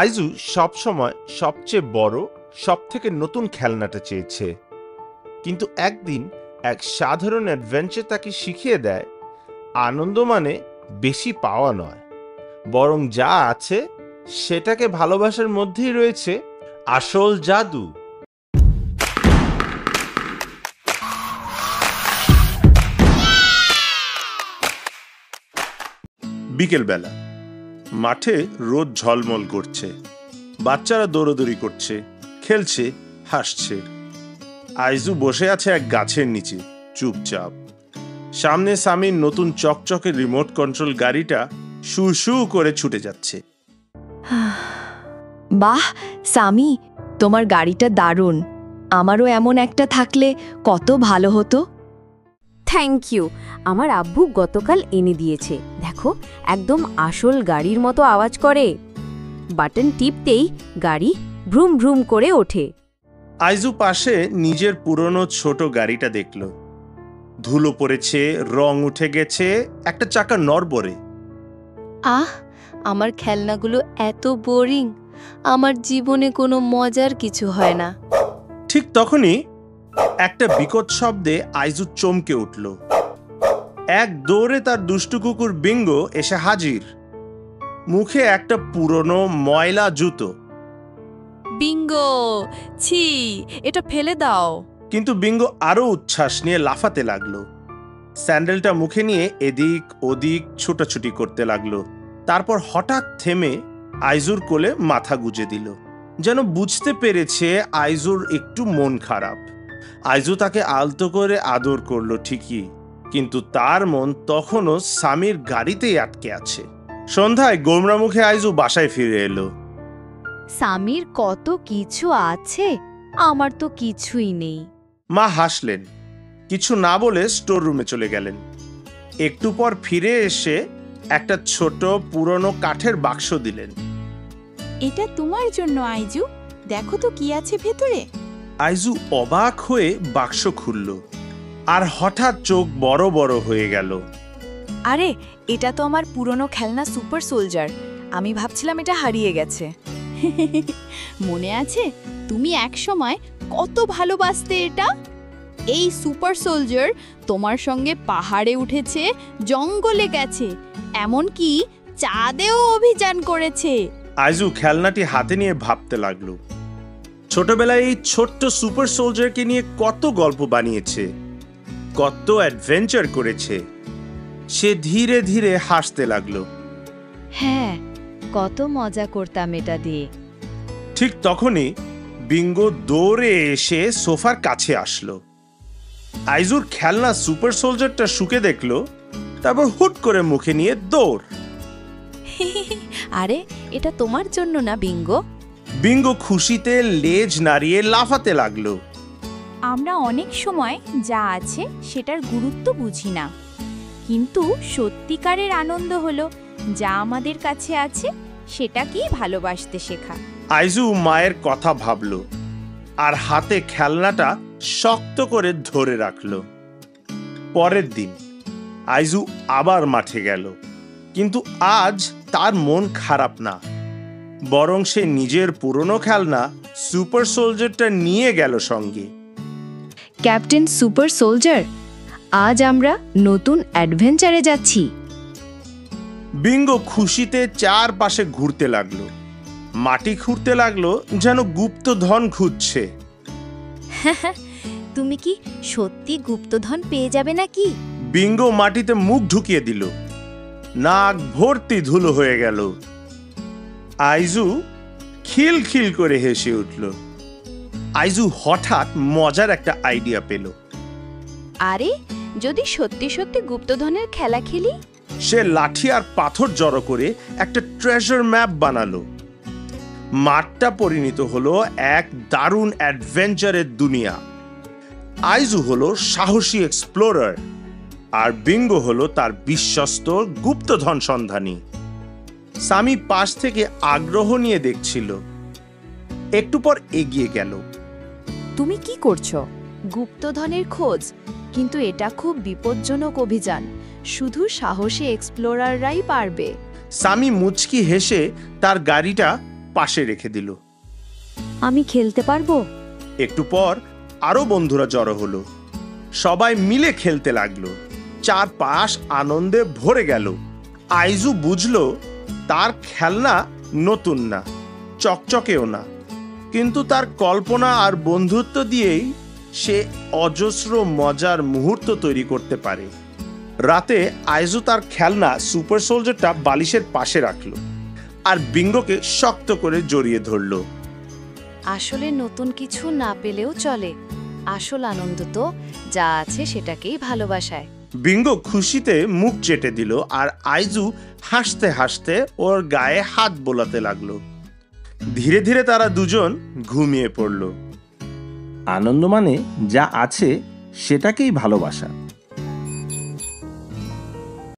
আইজু সবসময় সবচেয়ে বড় সবথেকে নতুন খেলনাটা চেয়েছে, কিন্তু একদিন এক সাধারণ অ্যাডভেঞ্চার তাকে শিখিয়ে দেয় আনন্দ মানে বেশি পাওয়া নয়, বরং যা আছে সেটাকে ভালোবাসার মধ্যেই রয়েছে আসল জাদু। বিকেলবেলা মাঠে রোদ ঝলমল করছে, বাচ্চারা দৌড়দৌড়ি করছে, খেলছে, হাসছে। আইজু বসে আছে এক গাছের নিচে চুপচাপ। সামনে সামির নতুন চকচকে রিমোট কন্ট্রোল গাড়িটা শু শু করে ছুটে যাচ্ছে। বাহ সামি, তোমার গাড়িটা দারুণ। আমারও এমন একটা থাকলে কত ভালো হতো। Thank you. আমার আব্বু গতকাল এনে দিয়েছে। দেখো, একদম আসল গাড়ির মতো আওয়াজ করে। বাটন টিপতেই গাড়ি ভ্রুম ভ্রুম করে ওঠে। আইজু পাশে নিজের পুরনো ছোট গাড়িটা দেখল। ধুলো পড়েছে, রং উঠে গেছে, একটা চাকা নড়বড়ে। আহ, আমার খেলনাগুলো এত বোরিং। আমার জীবনে কোনো মজার কিছু হয় না। ঠিক তখনই একটা বিকট শব্দে আইজু চমকে উঠল। এক দৌড়ে তার দুষ্টু কুকুর বিঙ্গো এসে হাজির, মুখে একটা পুরনো ময়লা জুতো। বিঙ্গো, ছি, এটা ফেলে দাও। কিন্তু বিঙ্গো আরো উচ্ছ্বাস নিয়ে লাফাতে লাগলো। স্যান্ডেলটা মুখে নিয়ে এদিক ওদিক ছুটাছুটি করতে লাগলো। তারপর হঠাৎ থেমে আইজুর কোলে মাথা গুজে দিল, যেন বুঝতে পেরেছে আইজুর একটু মন খারাপ। আইজু তাকে আলতো করে আদর করলো ঠিকই, কিন্তু তার মন তখনও সামির গাড়িতেই আটকে আছে। সন্ধ্যায় গোমরা মুখে আইজু বাসায় ফিরে এলো। সামির কত কিছু আছে, আমার তো কিছুই নেই। মা হাসলেন, কিছু না বলে স্টোর রুমে চলে গেলেন। একটু পর ফিরে এসে একটা ছোট পুরনো কাঠের বাক্স দিলেন। এটা তোমার জন্য আইজু, দেখো তো কি আছে ভেতরে। আইজু অবাক হয়ে বাক্স খুলল, আর হঠাৎ চোখ বড় বড় হয়ে গেল। আরে, এটা তো আমার পুরনো খেলনা সুপার সোলজার। আমি ভাবছিলাম এটা হারিয়ে গেছে। মনে আছে তুমি এক সময় কত ভালোবাসতে এটা? এই সুপার সোলজার তোমার সঙ্গে পাহাড়ে উঠেছে, জঙ্গলে গেছে, এমনকি চাঁদেও অভিযান করেছে। আইজু খেলনাটি হাতে নিয়ে ভাবতে লাগলো, ছোটবেলায় এই ছোট্ট সুপার সোলজারকে নিয়ে কত গল্প বানিয়েছে, কত অ্যাডভেঞ্চার করেছে। সে ধীরে ধীরে হাসতে লাগলো। হ্যাঁ, কত মজা করতাম এটা দিয়ে। ঠিক তখনই বিঙ্গো দৌড়ে এসে সোফার কাছে আসলো। আইজুর খেলনা সুপার সোলজারটা শুকে দেখলো, তারপর হুট করে মুখে নিয়ে দৌড়। আরে, এটা তোমার জন্য না বিঙ্গো। বিঙ্গো খুশিতে লেজ নাড়িয়ে লাফাতে লাগলো। আমরা অনেক সময় যা আছে সেটার গুরুত্ব বুঝি না, কিন্তু সত্যিকারের আনন্দ হলো যা আমাদের কাছে আছে সেটাকেই ভালোবাসতে শেখা। আইজু মায়ের কথা ভাবলো, আর হাতে খেলনাটা শক্ত করে ধরে রাখলো। পরের দিন আইজু আবার মাঠে গেল, কিন্তু আজ তার মন খারাপ না, বরং সে নিজের পুরনো খেলনা সুপার সোলজারটা নিয়ে গেল সঙ্গে। ক্যাপ্টেন সুপার সোলজার, আজ আমরা নতুন অ্যাডভেঞ্চারে যাচ্ছি। বিঙ্গো খুশিতে চারপাশে ঘুরতে লাগলো, মাটি খুঁড়তে লাগলো, যেন গুপ্তধন খুঁজছে। তুমি কি সত্যি গুপ্তধন পেয়ে যাবে নাকি? বিঙ্গো মাটিতে মুখ ঢুকিয়ে দিল, নাক ভর্তি ধুলো হয়ে গেল। আইজু খিলখিল করে হেসে উঠল। আইজু হঠাৎ মজার একটা আইডিয়া পেল। আরে, যদি সত্যি সত্যি গুপ্তধনের খেলা খেলি? সে লাঠি আর পাথর জড়ো করে একটা ট্রেজার ম্যাপ বানালো। মাঠটা পরিণত হলো এক দারুণ অ্যাডভেঞ্চারের দুনিয়া। আইজু হলো সাহসী এক্সপ্লোরার, আর বিঙ্গো হলো তার বিশ্বস্ত গুপ্তধন সন্ধানী। সামি পাশ থেকে আগ্রহ নিয়ে দেখছিল। একটু পর এগিয়ে গেল। তুমি কি করছো? গুপ্তধনের খোঁজ, কিন্তু এটা খুব বিপজ্জনক অভিযান। শুধু সাহসী এক্সপ্লোরাররাই পারবে। সামি মুচকি হেসে তার গাড়িটা পাশে রেখে দিল। আমি খেলতে পারবো? একটু পর আরো বন্ধুরা জড়ো হলো। সবাই মিলে খেলতে লাগলো। চারপাশ আনন্দে ভরে গেল। আইজু বুঝলো তার খেলনা নতুন না, চকচকেও না, কিন্তু তার কল্পনা আর বন্ধুত্ব দিয়েই সে অজস্র মজার মুহূর্ত তৈরি করতে পারে। রাতে আইজু তার খেলনা সুপার সোলজারটা বালিশের পাশে রাখলো আর বিঙ্গোকে শক্ত করে জড়িয়ে ধরলো। আসলে নতুন কিছু না পেলেও চলে, আসল আনন্দ তো যা আছে সেটাকেই ভালোবাসায়। বিঙ্গো খুশিতে মুখ চেটে দিল আর আইজু হাসতে হাসতে ওর গায়ে হাত বোলাতে লাগলো। ধীরে ধীরে তারা দুজন ঘুমিয়ে পড়ল। আনন্দ মানে যা আছে সেটাকেই ভালোবাসা।